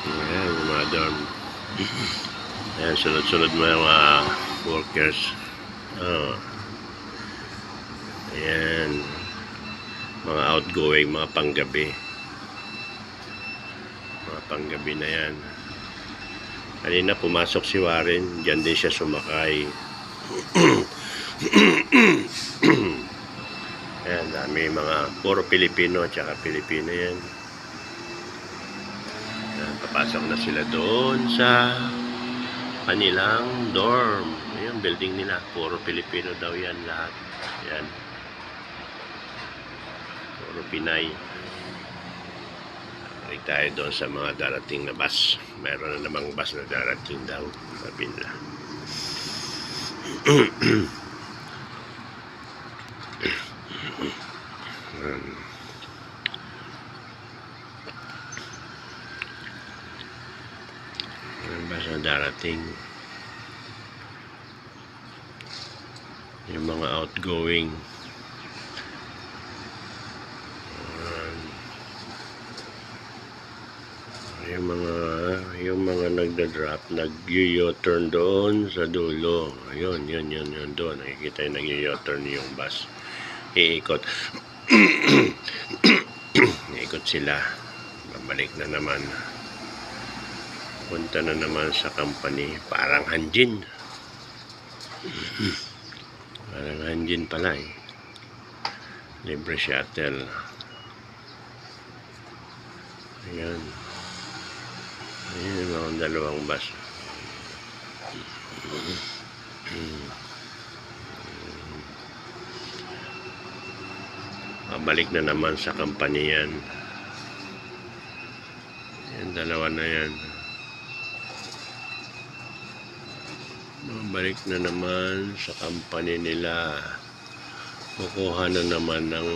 Ayan, yung mga dorm. Ayan, sunod-sunod mga workers. Oh. Ayan. Mga outgoing, mga panggabi. Mga panggabi na yan. Kanina pumasok si Warren. Diyan din siya sumakay. Ayan, dami mga puro Pilipino at saka Pilipino yan. Ayan, papasok na sila doon sa kanilang dorm. Ayan, building nila. Puro Pilipino daw yan lahat. Ayan. Puro Pinay. Balik tayo doon sa mga darating na bus. Meron na namang bus na darating daw. Sabi nila. Yung bus na darating. Yung mga outgoing. Yung mga nagda-drop, nag-u-turn doon sa dulo. Ayun, yun doon. Nakikita yung nag-u-turn yung bus. Iikot. Iikot sila. Babalik na naman. Punta na naman sa company. Parang Hanjin. Parang Hanjin pala eh. Libre shuttle. Ayan. Ayan yung mga dalawang bus. Pabalik na naman sa company yan. Yan, dalawa na yan. Pabalik na naman sa company nila. Kukuha na naman ng